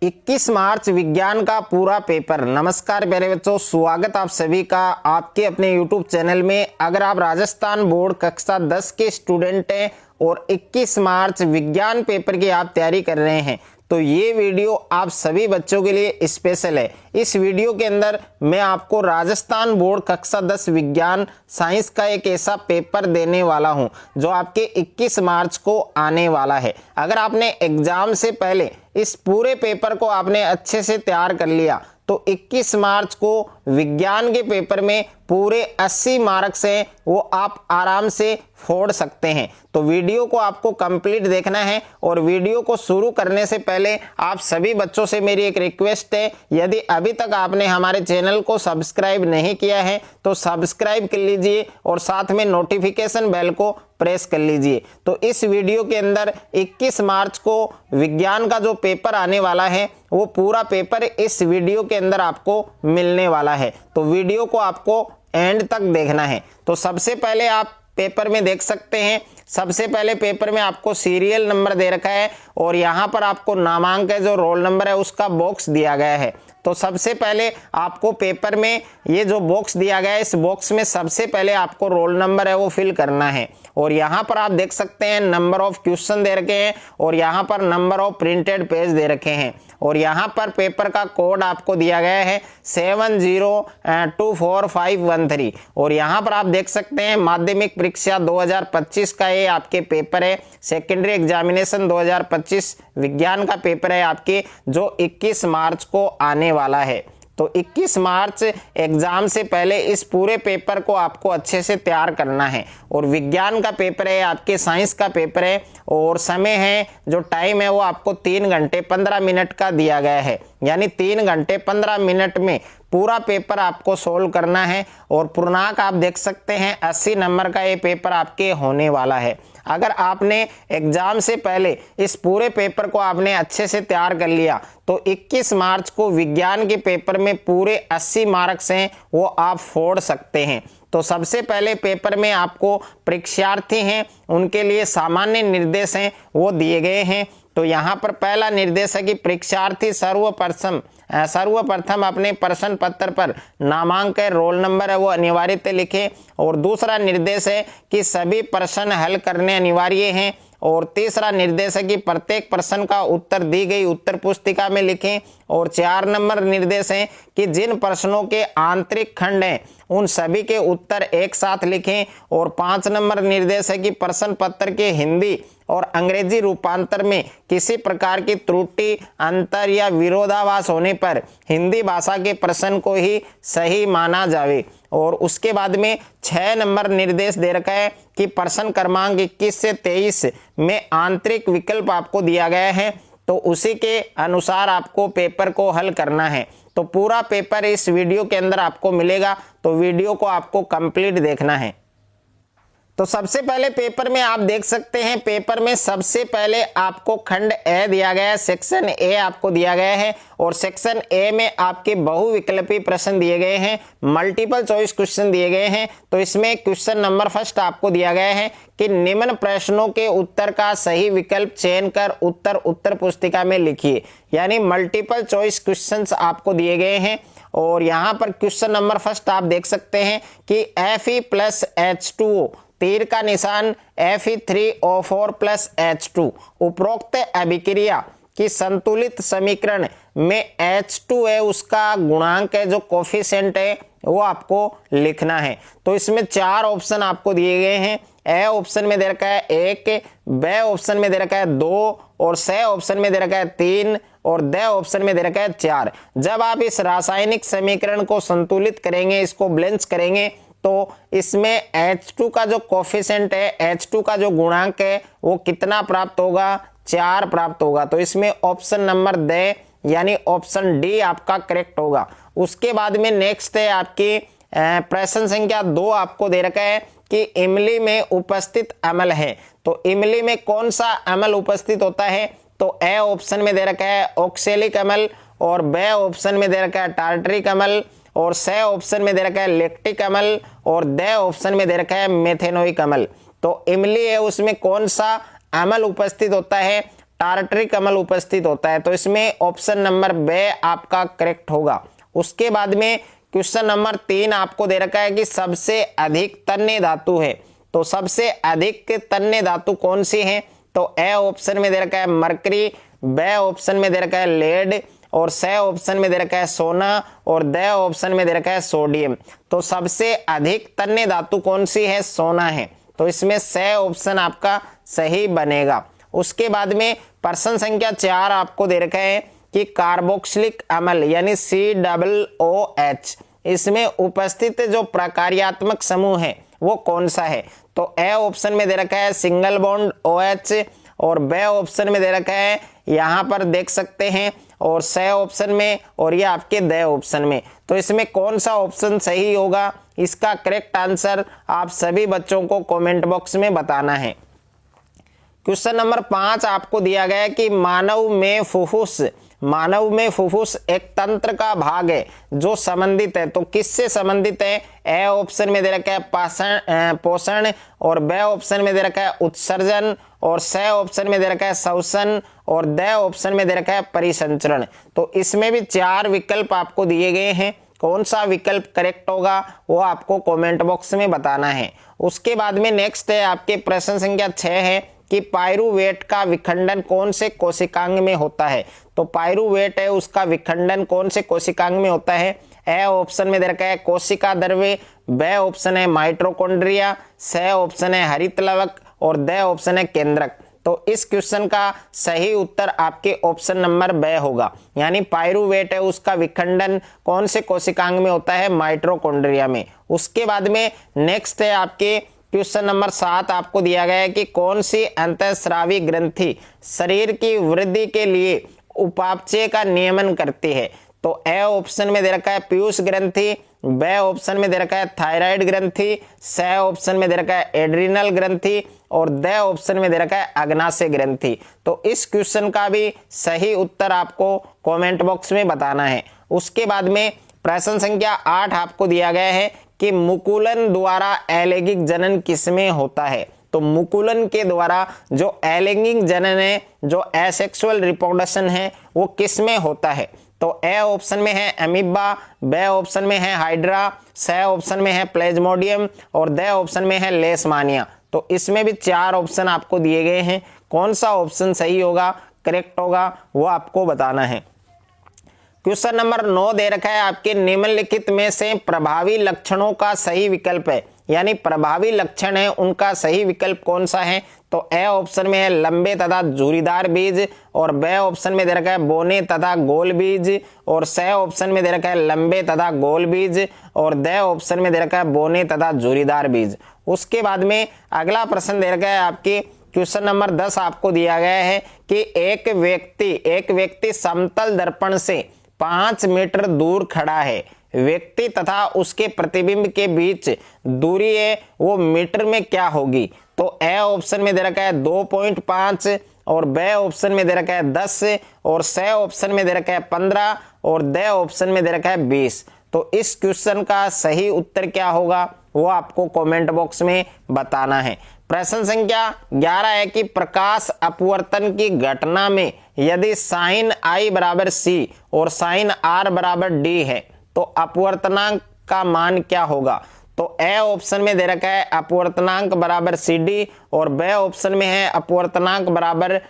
21 मार्च विज्ञान का पूरा पेपर। नमस्कार प्यारे बच्चों, स्वागत आप सभी का आपके अपने YouTube चैनल में। अगर आप राजस्थान बोर्ड कक्षा 10 के स्टूडेंट हैं और 21 मार्च विज्ञान पेपर की आप तैयारी कर रहे हैं तो ये वीडियो आप सभी बच्चों के लिए स्पेशल है। इस वीडियो के अंदर मैं आपको राजस्थान बोर्ड कक्षा 10 विज्ञान साइंस का एक ऐसा पेपर देने वाला हूं जो आपके 21 मार्च को आने वाला है। अगर आपने एग्जाम से पहले इस पूरे पेपर को आपने अच्छे से तैयार कर लिया तो 21 मार्च को विज्ञान के पेपर में पूरे 80 मार्क्स हैं वो आप आराम से फोड़ सकते हैं। तो वीडियो को आपको कंप्लीट देखना है और वीडियो को शुरू करने से पहले आप सभी बच्चों से मेरी एक रिक्वेस्ट है, यदि अभी तक आपने हमारे चैनल को सब्सक्राइब नहीं किया है तो सब्सक्राइब कर लीजिए और साथ में नोटिफिकेशन बेल को प्रेस कर लीजिए। तो इस वीडियो के अंदर 21 मार्च को विज्ञान का जो पेपर आने वाला है वो पूरा पेपर इस वीडियो के अंदर आपको मिलने वाला है। तो वीडियो को आपको एंड तक देखना है। तो सबसे पहले आप पेपर में देख सकते हैं, सबसे पहले पेपर में आपको सीरियल नंबर दे रखा है और यहाँ पर आपको नामांक है जो रोल नंबर है उसका बॉक्स दिया गया है। तो सबसे पहले आपको पेपर में ये जो बॉक्स दिया गया है इस बॉक्स में सबसे पहले आपको रोल नंबर है वो फिल करना है और यहाँ पर आप देख सकते हैं नंबर ऑफ क्वेश्चन दे रखे हैं और यहाँ पर नंबर ऑफ प्रिंटेड पेज दे रखे हैं और यहाँ पर पेपर का कोड आपको दिया गया है 70245513 और यहाँ पर आप देख सकते हैं माध्यमिक परीक्षा 2025 का ये आपके पेपर है। सेकेंडरी एग्जामिनेशन 2025 विज्ञान का पेपर है आपके जो 21 मार्च को आने वाला है। तो 21 मार्च एग्जाम से पहले इस पूरे पेपर को आपको अच्छे से तैयार करना है और विज्ञान का पेपर है आपके, साइंस का पेपर है और समय है जो टाइम है वो आपको 3 घंटे 15 मिनट का दिया गया है, यानी 3 घंटे 15 मिनट में पूरा पेपर आपको सोल्व करना है और पूर्णांक आप देख सकते हैं 80 नंबर का ये पेपर आपके होने वाला है। अगर आपने एग्जाम से पहले इस पूरे पेपर को आपने अच्छे से तैयार कर लिया तो 21 मार्च को विज्ञान के पेपर में पूरे 80 मार्क्स हैं वो आप फोड़ सकते हैं। तो सबसे पहले पेपर में आपको परीक्षार्थी हैं उनके लिए सामान्य निर्देश हैं वो दिए गए हैं। तो यहाँ पर पहला निर्देश है कि परीक्षार्थी सर्वप्रथम अपने प्रश्न पत्र पर नामांक है रोल नंबर है वो अनिवार्यतः लिखें और दूसरा निर्देश है कि सभी प्रश्न हल करने अनिवार्य हैं और तीसरा निर्देश है कि प्रत्येक प्रश्न का उत्तर दी गई उत्तर पुस्तिका में लिखें और 4 नंबर निर्देश है कि जिन प्रश्नों के आंतरिक खंड हैं उन सभी के उत्तर एक साथ लिखें और 5 नंबर निर्देश है कि प्रश्न पत्र के हिंदी और अंग्रेजी रूपांतर में किसी प्रकार की त्रुटि अंतर या विरोधाभास होने पर हिंदी भाषा के प्रश्न को ही सही माना जावे। और उसके बाद में 6 नंबर निर्देश दे रखा है कि प्रश्न क्रमांक 21 से 23 में आंतरिक विकल्प आपको दिया गया है तो उसी के अनुसार आपको पेपर को हल करना है। तो पूरा पेपर इस वीडियो के अंदर आपको मिलेगा, तो वीडियो को आपको कंप्लीट देखना है। तो सबसे पहले पेपर में आप देख सकते हैं, पेपर में सबसे पहले आपको खंड ए दिया गया है, सेक्शन ए आपको दिया गया है और सेक्शन ए में आपके बहुविकल्पी प्रश्न दिए गए हैं, मल्टीपल चॉइस क्वेश्चन दिए गए हैं। तो इसमें क्वेश्चन नंबर फर्स्ट आपको दिया गया है कि निम्न प्रश्नों के उत्तर का सही विकल्प चयन कर उत्तर पुस्तिका में लिखिए, यानी मल्टीपल चॉइस क्वेश्चंस आपको दिए गए हैं। और यहाँ पर क्वेश्चन नंबर फर्स्ट आप देख सकते हैं कि Fe+H2O तीर का निशान Fe3O4+H2 उपरोक्त अभिक्रिया की संतुलित समीकरण में H2 है उसका गुणांक है जो कोफिशिएंट है वो आपको लिखना है। तो इसमें 4 ऑप्शन आपको दिए गए हैं। ए ऑप्शन में दे रखा है 1, बी ऑप्शन में दे रखा है 2 और सी ऑप्शन में दे रखा है 3 और द ऑप्शन में दे रखा है 4। जब आप इस रासायनिक समीकरण को संतुलित करेंगे, इसको बैलेंस करेंगे तो इसमें H2 का जो कोफिशिएंट है, H2 का जो गुणांक है वो कितना प्राप्त होगा, 4 प्राप्त होगा। तो इसमें ऑप्शन नंबर द यानी ऑप्शन डी आपका करेक्ट होगा। उसके बाद में नेक्स्ट है आपकी प्रश्न संख्या 2 आपको दे रखा है कि इमली में उपस्थित अम्ल है। तो इमली में कौन सा अम्ल उपस्थित होता है, तो ए ऑप्शन में दे रखा है ऑक्सैलिक अम्ल और बी ऑप्शन में दे रखा है टार्टरिक अम्ल और सी ऑप्शन में दे रखा है लैक्टिक अम्ल और द ऑप्शन में दे रखा है मेथेनोइक अम्ल। तो इमली है उसमें कौन सा अम्ल उपस्थित होता है, टार्टरिक अम्ल उपस्थित होता है। तो इसमें ऑप्शन नंबर बे आपका करेक्ट होगा। उसके बाद में क्वेश्चन नंबर 3 आपको दे रखा है कि सबसे अधिक तन्य धातु है। तो सबसे अधिक तन्य धातु कौन सी है? तो ए ऑप्शन में दे रखा है मरकरी, बे ऑप्शन में दे रखा है लेड, और स ऑप्शन में दे रखा है सोना, और द ऑप्शन में दे रखा है सोडियम। तो सबसे अधिक तन्य धातु कौन सी है? सोना है। तो इसमें स ऑप्शन आपका सही बनेगा। उसके बाद में प्रश्न संख्या 4 आपको दे रखा है कि कार्बोक्सिलिक अम्ल यानी COOH, इसमें उपस्थित जो प्रकार्यात्मक समूह है वो कौन सा है? तो ए ऑप्शन में दे रखा है सिंगल बॉन्ड OH, और बे ऑप्शन में दे रखा है यहाँ पर देख सकते हैं, और स ऑप्शन में, और ये आपके द ऑप्शन में। तो इसमें कौन सा ऑप्शन सही होगा? इसका करेक्ट आंसर आप सभी बच्चों को कमेंट बॉक्स में बताना है। क्वेश्चन नंबर 5 आपको दिया गया है कि मानव में फुफ्फुस एक तंत्र का भाग है जो संबंधित है। तो किससे संबंधित है? ए ऑप्शन में दे रखा है पोषण, और बे ऑप्शन में दे रखा है उत्सर्जन, और स ऑप्शन में दे रखा है श्वसन, और द ऑप्शन में दे रखा है परिसंचरण। तो इसमें भी 4 विकल्प आपको दिए गए हैं। कौन सा विकल्प करेक्ट होगा वो आपको कमेंट बॉक्स में बताना है। उसके बाद में नेक्स्ट है आपके प्रश्न संख्या 6 है कि पाइरूवेट का विखंडन कौन से कोशिकांग में होता है? तो पाइरूवेट है उसका विखंडन कौन से कोशिकांग में होता है? ए ऑप्शन में दे रखा है कोशिका द्रव्य, बे ऑप्शन है माइटोकॉन्ड्रिया, स ऑप्शन है हरित लवक, और द ऑप्शन है केंद्रक। तो इस क्वेश्चन का सही उत्तर आपके ऑप्शन नंबर बे होगा, यानी पाइरूवेट है उसका विखंडन कौन से कोशिकांग में होता है? माइटोकॉन्ड्रिया में। उसके बाद में नेक्स्ट है आपके क्वेश्चन नंबर 7 आपको दिया गया है कि कौन सी अंतःस्रावी ग्रंथि शरीर की वृद्धि के लिए उपापचय का नियमन करती है? तो ए ऑप्शन में दे रखा है पीयूष ग्रंथि, बे ऑप्शन में दे रखा है थायराइड ग्रंथि, स ऑप्शन में दे रखा है एड्रिनल ग्रंथि, और द ऑप्शन में दे रखा है अग्नाशय ग्रंथि। तो इस क्वेश्चन का भी सही उत्तर आपको कमेंट बॉक्स में बताना है। उसके बाद में प्रश्न संख्या 8 आपको दिया गया है कि मुकुलन द्वारा अलैंगिक जनन किसमें होता है? तो मुकुलन के द्वारा जो अलैंगिक जनन है, जो एसेक्सुअल रिप्रोडक्शन है, वो किसमें होता है? तो ए ऑप्शन में है अमीबा, बे ऑप्शन में है हाइड्रा, स ऑप्शन में है प्लेज्मोडियम, और द ऑप्शन में है लेशमानिया। तो इसमें भी 4 ऑप्शन आपको दिए गए हैं। कौन सा ऑप्शन सही होगा, करेक्ट होगा, वो आपको बताना है। क्वेश्चन नंबर 9 दे रखा है आपके निम्नलिखित में से प्रभावी लक्षणों का सही विकल्प है, यानी प्रभावी लक्षण है उनका सही विकल्प कौन सा है? तो ए ऑप्शन में है लंबे तथा झुर्रीदार बीज, और बे ऑप्शन में दे रखा है बोने तथा गोल बीज, और स ऑप्शन में दे रखा है लंबे तथा गोल बीज, और द ऑप्शन में दे रखा है बोने तथा झुर्रीदार बीज। उसके बाद में अगला प्रश्न दे रखा है आपके क्वेश्चन नंबर 10 आपको दिया गया है कि एक व्यक्ति समतल दर्पण से 5 मीटर दूर खड़ा है। व्यक्ति तथा उसके प्रतिबिंब के बीच दूरी है वो मीटर में क्या होगी? तो ए ऑप्शन में दे रखा है 2.5, और बे ऑप्शन में दे रखा है 10, और स ऑप्शन में दे रखा है 15, और द ऑप्शन में दे रखा है 20। तो इस क्वेश्चन का सही उत्तर क्या होगा वो आपको कमेंट बॉक्स में बताना है। प्रश्न संख्या 11 है कि प्रकाश अपवर्तन की घटना में यदि साइन I बराबर C और साइन R बराबर D है तो अपवर्तनांक का मान क्या होगा? तो ए ऑप्शन में दे रखा है अपवर्तनांक बराबर CD, और बे ऑप्शन में है अपवर्तनांक बराबर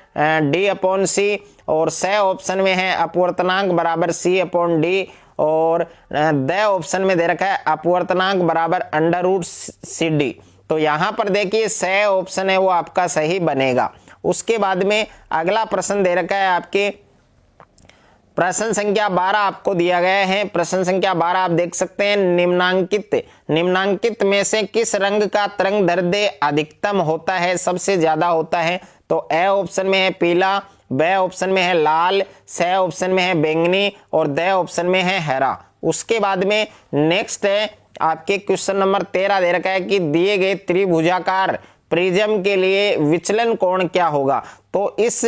D/C, और स ऑप्शन में है अपवर्तनांक बराबर C/D, और द ऑप्शन में दे रखा है अपवर्तनांक बराबर √CD। तो यहाँ पर देखिए स ऑप्शन है वो आपका सही बनेगा। उसके बाद में अगला प्रश्न दे रखा है आपके प्रश्न संख्या 12 आपको दिया गया है। प्रश्न संख्या 12 आप देख सकते हैं निम्नांकित में से किस रंग का तरंग दैर्ध्य अधिकतम होता है, सबसे ज्यादा होता है? तो ए ऑप्शन में है पीला, बे ऑप्शन में है लाल, स ऑप्शन में है बैंगनी, और द ऑप्शन में है हरा। उसके बाद में नेक्स्ट है आपके क्वेश्चन नंबर 13 दे रखा है कि दिए गए त्रिभुजाकार प्रिज्म के लिए विचलन कोण क्या होगा? तो इस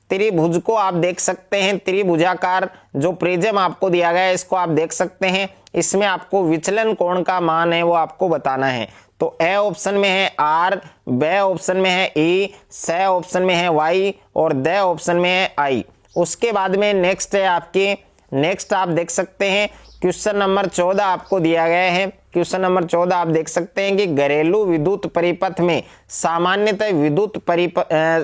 त्रिभुज को आप देख सकते हैं, त्रिभुजाकार जो प्रिज्म आपको दिया गया है इसको आप देख सकते हैं। इसमें आपको विचलन कोण का मान है वो आपको बताना है। तो ए ऑप्शन में है आर, बे ऑप्शन में है ई, से ऑप्शन में है वाई और द ऑप्शन में है आई। उसके बाद में नेक्स्ट है आपकी, नेक्स्ट आप देख सकते हैं क्वेश्चन नंबर 14 आपको दिया गया है। क्वेश्चन नंबर 14 आप देख सकते हैं कि घरेलू विद्युत परिपथ में सामान्यतः विद्युत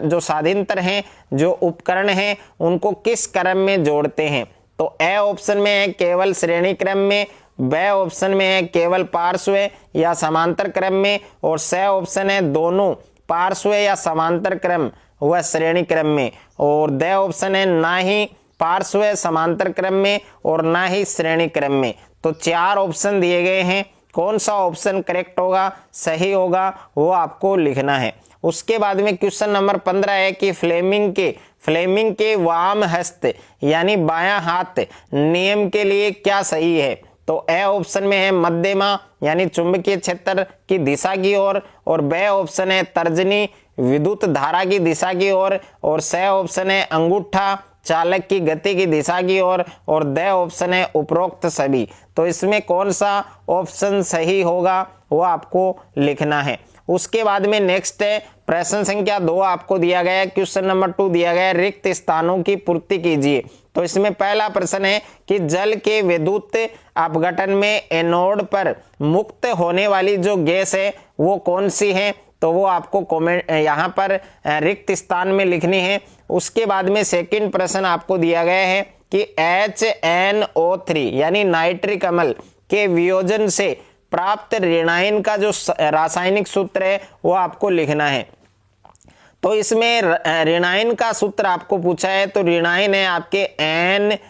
जो साधिंतर हैं, जो उपकरण हैं, उनको किस क्रम में जोड़ते हैं। तो ए ऑप्शन में है केवल श्रेणी क्रम में, बे ऑप्शन में है केवल पार्श्व या समांतर क्रम में और से ऑप्शन है दोनों पार्श्व या समांतर क्रम व श्रेणी क्रम में और द ऑप्शन है ना ही पार्श्व समांतर क्रम में और ना ही श्रेणी क्रम में। तो 4 ऑप्शन दिए गए हैं, कौन सा ऑप्शन करेक्ट होगा, सही होगा, वो आपको लिखना है। उसके बाद में क्वेश्चन नंबर 15 है कि फ्लेमिंग के वाम हस्त यानी बायां हाथ नियम के लिए क्या सही है। तो ए ऑप्शन में है मध्यमा यानी चुंबकीय क्षेत्र की दिशा की ओर और बे ऑप्शन है तर्जनी विद्युत धारा की दिशा की ओर और से ऑप्शन है अंगूठा चालक की गति की दिशा की ओर और द ऑप्शन है उपरोक्त सभी। तो इसमें कौन सा ऑप्शन सही होगा वो आपको लिखना है। उसके बाद में नेक्स्ट है प्रश्न संख्या 2 आपको दिया गया है। क्वेश्चन नंबर 2 दिया गया है रिक्त स्थानों की पूर्ति कीजिए। तो इसमें पहला प्रश्न है कि जल के विद्युत अपघटन में एनोड पर मुक्त होने वाली जो गैस है वो कौन सी है। तो वो आपको कमेंट यहाँ पर रिक्त स्थान में लिखनी है। उसके बाद में सेकंड प्रश्न आपको दिया गया है कि HNO3 यानी नाइट्रिक अम्ल के वियोजन से प्राप्त ऋणायन का जो रासायनिक सूत्र है वो आपको लिखना है। तो इसमें ऋणायन का सूत्र आपको पूछा है, तो ऋणायन है आपके NO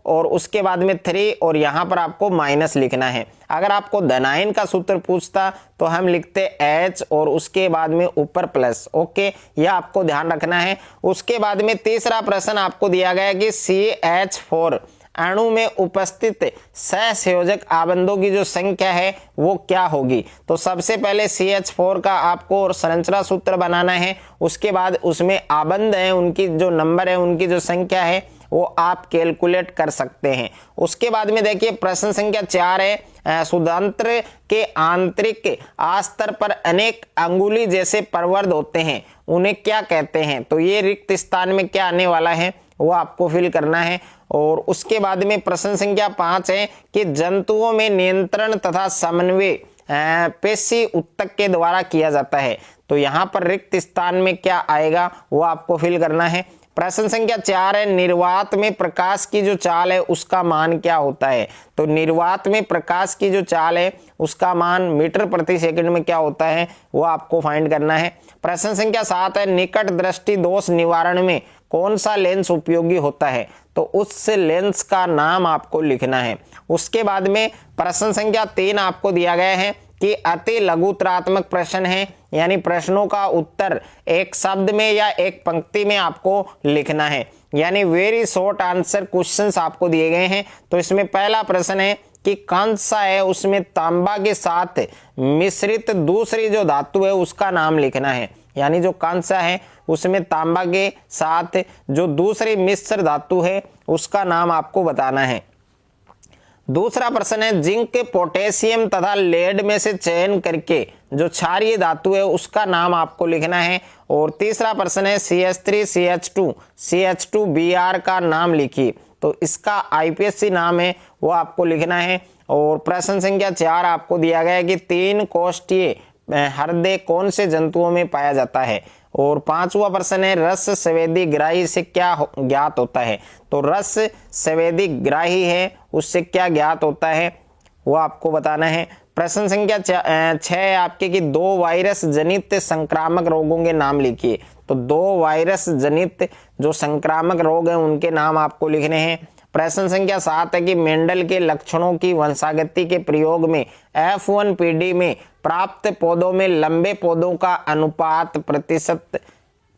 और उसके बाद में 3 और यहाँ पर आपको माइनस लिखना है। अगर आपको धनायन का सूत्र पूछता तो हम लिखते H और उसके बाद में ऊपर प्लस। ओके, यह आपको ध्यान रखना है। उसके बाद में तीसरा प्रश्न आपको दिया गया कि CH4 अणु में उपस्थित सहसंयोजक आबंधों की जो संख्या है वो क्या होगी। तो सबसे पहले CH4 का आपको संरचना सूत्र बनाना है, उसके बाद उसमें आबंध है उनकी जो नंबर है उनकी जो संख्या है वो आप कैलकुलेट कर सकते हैं। उसके बाद में देखिए प्रश्न संख्या 4 है सुधांत्र के आंतरिक आस्तर पर अनेक अंगुली जैसे प्रवर्ध होते हैं, उन्हें क्या कहते हैं। तो ये रिक्त स्थान में क्या आने वाला है वो आपको फिल करना है। और उसके बाद में प्रश्न संख्या 5 है कि जंतुओं में नियंत्रण तथा समन्वय पेशी उत्तक के द्वारा किया जाता है। तो यहाँ पर रिक्त स्थान में क्या आएगा वो आपको फिल करना है। प्रश्न संख्या 4 है निर्वात में प्रकाश की जो चाल है उसका मान क्या होता है। तो निर्वात में प्रकाश की जो चाल है उसका मान मीटर प्रति सेकंड में क्या होता है वो आपको फाइंड करना है। प्रश्न संख्या 7 है निकट दृष्टि दोष निवारण में कौन सा लेंस उपयोगी होता है। तो उस लेंस का नाम आपको लिखना है। उसके बाद में प्रश्न संख्या 3 आपको दिया गया है कि अति लघुतरात्मक प्रश्न है, यानी प्रश्नों का उत्तर एक शब्द में या एक पंक्ति में आपको लिखना है, यानी वेरी शॉर्ट आंसर क्वेश्चंस आपको दिए गए हैं। तो इसमें पहला प्रश्न है कि कांसा है उसमें तांबा के साथ मिश्रित दूसरी जो धातु है उसका नाम लिखना है, यानी जो कांसा है उसमें तांबा के साथ जो दूसरी मिश्र धातु है उसका नाम आपको बताना है। दूसरा प्रश्न है जिंक पोटेशियम तथा लेड में से चयन करके जो क्षारीय धातु है उसका नाम आपको लिखना है। और तीसरा प्रश्न है CH3 CH2 Br का नाम लिखिए। तो इसका IPSC नाम है वो आपको लिखना है। और प्रश्न संख्या 4 आपको दिया गया है कि 3 कोष्ठीय हृदय कौन से जंतुओं में पाया जाता है। और 5वां प्रश्न है रस संवेदी ग्राही से क्या ज्ञात होता है। तो रस संवेदी ग्राही है उससे क्या ज्ञात होता है वो आपको बताना है। प्रश्न संख्या 6 आपके कि 2 वायरस जनित संक्रामक रोगों के नाम लिखिए। तो 2 वायरस जनित जो संक्रामक रोग हैं उनके नाम आपको लिखने हैं। प्रश्न संख्या 7 है कि मेंडल के लक्षणों की वंशागति के प्रयोग में F1 पीढ़ी में प्राप्त पौधों में लंबे पौधों का अनुपात प्रतिशत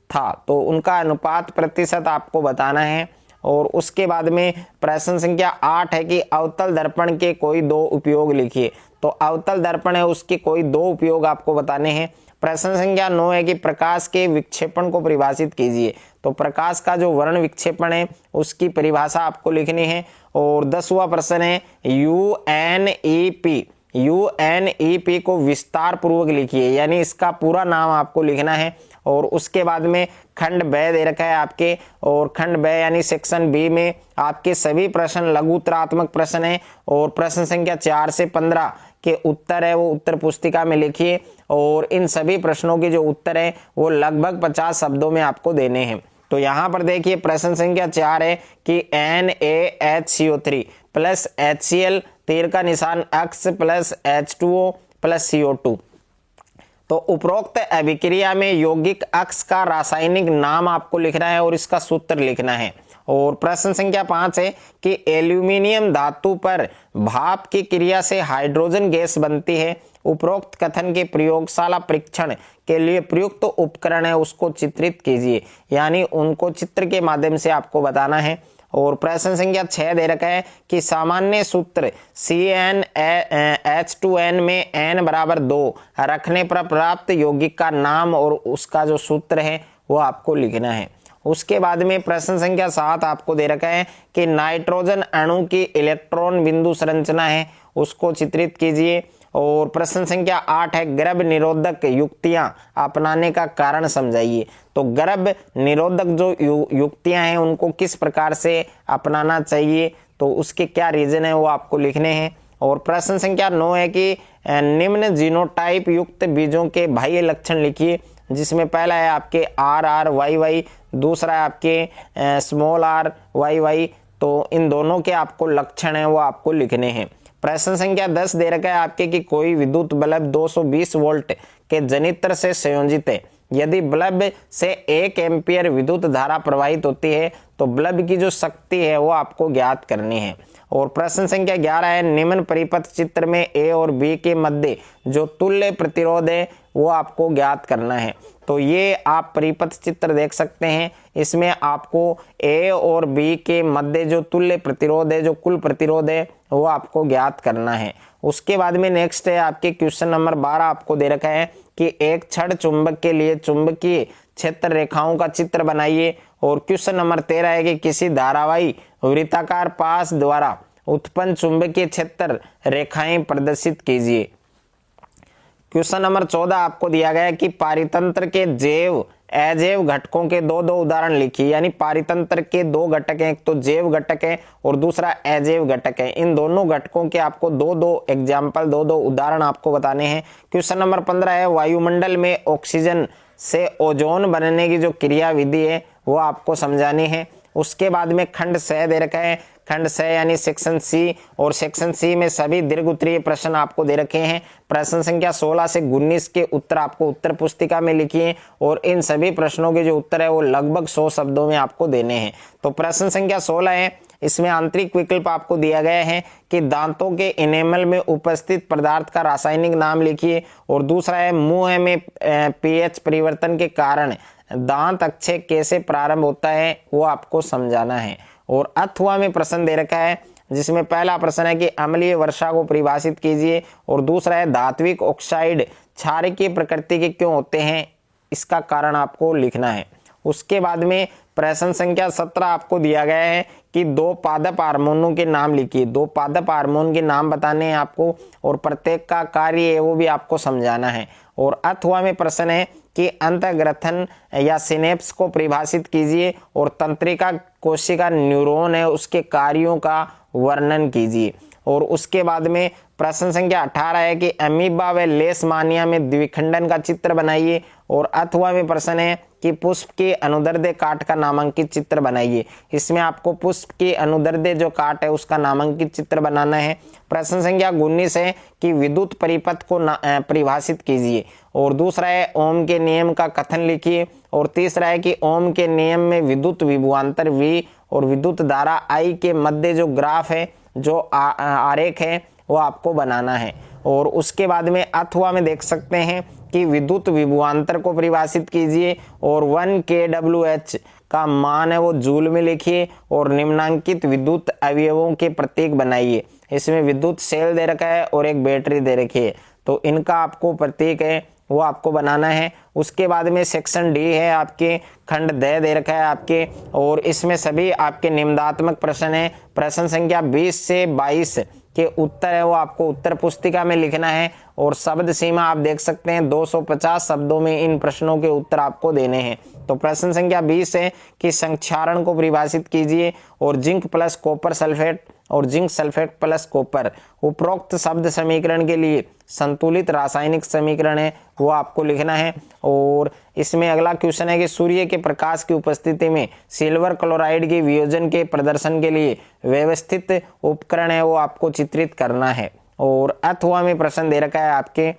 था। तो उनका अनुपात प्रतिशत आपको बताना है। और उसके बाद में प्रश्न संख्या 8 है कि अवतल दर्पण के कोई 2 उपयोग लिखिए। तो अवतल दर्पण है उसके कोई 2 उपयोग आपको बताने हैं। प्रश्न संख्या 9 है कि प्रकाश के विक्षेपण को परिभाषित कीजिए। तो प्रकाश का जो वर्ण विक्षेपण है उसकी परिभाषा आपको लिखनी है। और 10वां प्रश्न है UNEP UNEP को विस्तार पूर्वक लिखिए, यानी इसका पूरा नाम आपको लिखना है। और उसके बाद में खंड ब दे रखा है आपके, और खंड ब यानी सेक्शन बी में आपके सभी प्रश्न लघु उत्तरात्मक प्रश्न है, और प्रश्न संख्या 4 से 15 के उत्तर है वो उत्तर पुस्तिका में लिखिए। और इन सभी प्रश्नों के जो उत्तर है वो लगभग 50 शब्दों में आपको देने हैं। तो यहाँ पर देखिए प्रश्न संख्या 4 है कि NaHCO3 प्लस HCl, तीर का निशान X plus H2O plus CO2। तो उपरोक्त अभिक्रिया में यौगिक अक्ष का रासायनिक नाम आपको लिखना है और इसका सूत्र लिखना है। और प्रश्न संख्या 5 है कि एल्यूमिनियम धातु पर भाप की क्रिया से हाइड्रोजन गैस बनती है। उपरोक्त कथन के प्रयोगशाला परीक्षण के लिए प्रयुक्त उपकरण है उसको चित्रित कीजिए, यानी उनको चित्र के माध्यम से आपको बताना है। और प्रश्न संख्या 6 दे रखा है कि सामान्य सूत्र CnH2n में n बराबर 2 रखने पर प्राप्त यौगिक का नाम और उसका जो सूत्र है वो आपको लिखना है। उसके बाद में प्रश्न संख्या 7 आपको दे रखा है कि नाइट्रोजन अणु की इलेक्ट्रॉन बिंदु संरचना है उसको चित्रित कीजिए। और प्रश्न संख्या 8 है गर्भ निरोधक युक्तियां अपनाने का कारण समझाइए। तो गर्भ निरोधक जो युक्तियां हैं उनको किस प्रकार से अपनाना चाहिए, तो उसके क्या रीजन है वो आपको लिखने हैं। और प्रश्न संख्या 9 है कि निम्न जीनोटाइप युक्त बीजों के बाह्य लक्षण लिखिए, जिसमें पहला है आपके RRYY, दूसरा है आपके r तो इन दोनों के आपको लक्षण है वो आपको लिखने हैं। प्रश्न संख्या 10 दे रखा है आपके कि कोई विद्युत बल्ब 220 वोल्ट के जनित्र से संयोजित है। यदि बल्ब से 1 एम्पियर विद्युत धारा प्रवाहित होती है तो बल्ब की जो शक्ति है वो आपको ज्ञात करनी है। और प्रश्न संख्या 11 है निम्न परिपथ चित्र में A और B के मध्य जो तुल्य प्रतिरोध है वो आपको ज्ञात करना है। तो ये आप परिपथ चित्र देख सकते हैं, इसमें आपको A और B के मध्य जो तुल्य प्रतिरोध है, जो कुल प्रतिरोध है वो आपको ज्ञात करना है। उसके बाद में नेक्स्ट है आपके क्वेश्चन नंबर 12 आपको दे रखा है कि एक छड़ चुंबक के लिए चुंबकीय क्षेत्र रेखाओं का चित्र बनाइए। और क्वेश्चन नंबर 13 है कि किसी धारावाही वृत्ताकार पास द्वारा उत्पन्न चुंबकीय क्षेत्र रेखाएं प्रदर्शित कीजिए। क्वेश्चन नंबर 14 आपको दिया गया है कि पारितंत्र के जैव अजैव घटकों के दो उदाहरण लिखिए, यानी पारितंत्र के 2 घटक हैं, एक तो जैव घटक है और दूसरा अजैव घटक है। इन दोनों घटकों के आपको दो एग्जाम्पल, दो उदाहरण आपको बताने हैं। क्वेश्चन नंबर 15 है वायुमंडल में ऑक्सीजन से ओजोन बनने की जो क्रिया विधि है वो आपको समझानी है। उसके बाद में खंड स दे रखा है, खंड स यानी सेक्शन सी, और सेक्शन सी में सभी दीर्घ उत्तरीय प्रश्न आपको दे रखे हैं। प्रश्न संख्या 16 से 19 के उत्तर आपको उत्तर पुस्तिका में लिखिए और इन सभी प्रश्नों के जो उत्तर है वो लगभग 100 शब्दों में आपको देने हैं। तो प्रश्न संख्या 16 है, इसमें आंतरिक विकल्प आपको दिया गया है कि दांतों के इनेमल में उपस्थित पदार्थ का रासायनिक नाम लिखिए। और दूसरा है मुंह में पीएच परिवर्तन के कारण दांत अक्षय कैसे प्रारंभ होता है वो आपको समझाना है। और अथवा में प्रश्न दे रखा है, जिसमें पहला प्रश्न है कि अम्लीय वर्षा को परिभाषित कीजिए, और दूसरा है धात्विक ऑक्साइड क्षारीय प्रकृति के क्यों होते हैं, इसका कारण आपको लिखना है। उसके बाद में प्रश्न संख्या 17 आपको दिया गया है कि 2 पादप हार्मोनों के नाम लिखिए। 2 पादप हार्मोन के नाम बताने हैं आपको और प्रत्येक का कार्य है वो भी आपको समझाना है। और अथवा में प्रश्न है कि अंतःग्रथन या सिनेप्स को परिभाषित कीजिए और तंत्रिका कोशिका न्यूरॉन है उसके कार्यों का वर्णन कीजिए। और उसके बाद में प्रश्न संख्या 18 है कि अमीबा व लेशमानिया में द्विखंडन का चित्र बनाइए। और अथवा में प्रश्न है कि पुष्प के अनुदैर्ध्य काट का नामांकित चित्र बनाइए। इसमें आपको पुष्प के अनुदैर्ध्य जो काट है उसका नामांकित चित्र बनाना है। प्रश्न संख्या 19 है कि विद्युत परिपथ को परिभाषित कीजिए। और दूसरा है ओम के नियम का कथन लिखिए। और तीसरा है कि ओम के नियम में विद्युत विभवांतर V और विद्युत धारा I के मध्य जो ग्राफ है, जो आरेख है वो आपको बनाना है। और उसके बाद में अथवा में देख सकते हैं कि विद्युत विभवांतर को परिभाषित कीजिए और 1 kWh का मान है वो जूल में लिखिए और निम्नांकित विद्युत अवयवों के प्रतीक बनाइए। इसमें विद्युत सेल दे रखा है और एक बैटरी दे रखी है, तो इनका आपको प्रतीक है वो आपको बनाना है। उसके बाद में सेक्शन डी है आपके खंड द दे रखा है आपके, और इसमें सभी आपके निम्नात्मक प्रश्न है। प्रश्न संख्या 20 से 22 के उत्तर है वो आपको उत्तर पुस्तिका में लिखना है। और शब्द सीमा आप देख सकते हैं 250 शब्दों में इन प्रश्नों के उत्तर आपको देने हैं। तो प्रश्न संख्या 20 है कि संक्षारण को परिभाषित कीजिए और जिंक प्लस कॉपर सल्फेट और जिंक सल्फेट प्लस कॉपर। उपरोक्त शब्द समीकरण के लिए संतुलित रासायनिक समीकरण है वो आपको लिखना है। और इसमें अगला क्वेश्चन है कि सूर्य के प्रकाश की उपस्थिति में सिल्वर क्लोराइड के वियोजन के प्रदर्शन के लिए व्यवस्थित उपकरण है वो आपको चित्रित करना है। और अथवा में प्रश्न दे रखा है आपके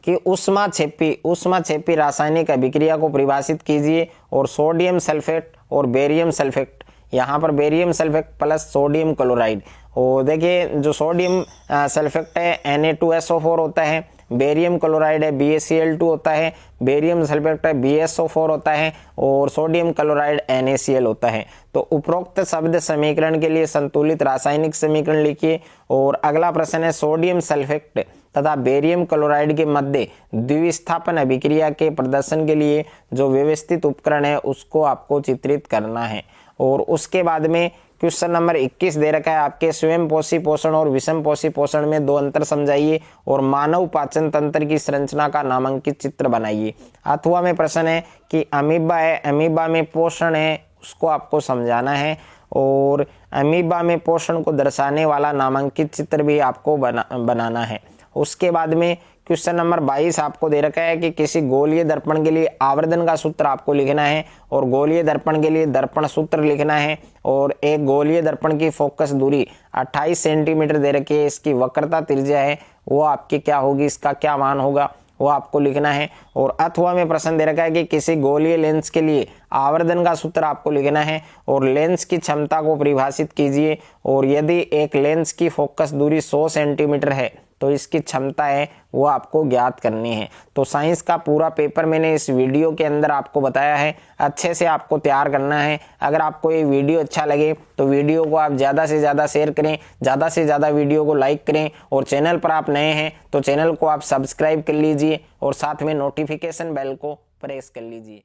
कि ऊष्माक्षेपी रासायनिक अभिक्रिया को परिभाषित कीजिए और सोडियम सल्फेट और बेरियम सल्फेट, यहाँ पर barium sulphate plus sodium chloride. और देखिए जो सोडियम सल्फेट है Na2SO4 होता है, बेरियम क्लोराइड है BaCl2 होता है, बेरियम सल्फेट है BaSO4 होता है और सोडियम क्लोराइड NaCl होता है। तो उपरोक्त शब्द समीकरण के लिए संतुलित रासायनिक समीकरण लिखिए। और अगला प्रश्न है सोडियम सल्फेट तथा बेरियम क्लोराइड के मध्य द्विविस्थापन अभिक्रिया के प्रदर्शन के लिए जो व्यवस्थित उपकरण है उसको आपको चित्रित करना है। और उसके बाद में क्वेश्चन नंबर 21 दे रखा है आपके स्वयं पोषी पोषण और विषम पोषी पोषण में दो अंतर समझाइए और मानव पाचन तंत्र की संरचना का नामांकित चित्र बनाइए। अथवा में प्रश्न है कि अमीबा है, अमीबा में पोषण है उसको आपको समझाना है और अमीबा में पोषण को दर्शाने वाला नामांकित चित्र भी आपको बनाना है। उसके बाद में क्वेश्चन नंबर 22 आपको दे रखा है कि किसी गोलीय दर्पण के लिए आवर्धन का सूत्र आपको लिखना है और गोलीय दर्पण के लिए दर्पण सूत्र लिखना है। और एक गोलीय दर्पण की फोकस दूरी 28 सेंटीमीटर दे रखी है, इसकी वक्रता त्रिज्या है वो आपकी क्या होगी, इसका क्या मान होगा वो आपको लिखना है। और अथवा में प्रश्न दे रखा है कि किसी गोलीय लेंस के लिए आवर्धन का सूत्र आपको लिखना है और लेंस की क्षमता को परिभाषित कीजिए। और यदि एक लेंस की फोकस दूरी 100 सेंटीमीटर है तो इसकी क्षमता है वो आपको ज्ञात करनी है। तो साइंस का पूरा पेपर मैंने इस वीडियो के अंदर आपको बताया है, अच्छे से आपको तैयार करना है। अगर आपको ये वीडियो अच्छा लगे तो वीडियो को आप ज़्यादा से ज़्यादा शेयर करें, ज़्यादा से ज़्यादा वीडियो को लाइक करें और चैनल पर आप नए हैं तो चैनल को आप सब्सक्राइब कर लीजिए और साथ में नोटिफिकेशन बेल को प्रेस कर लीजिए।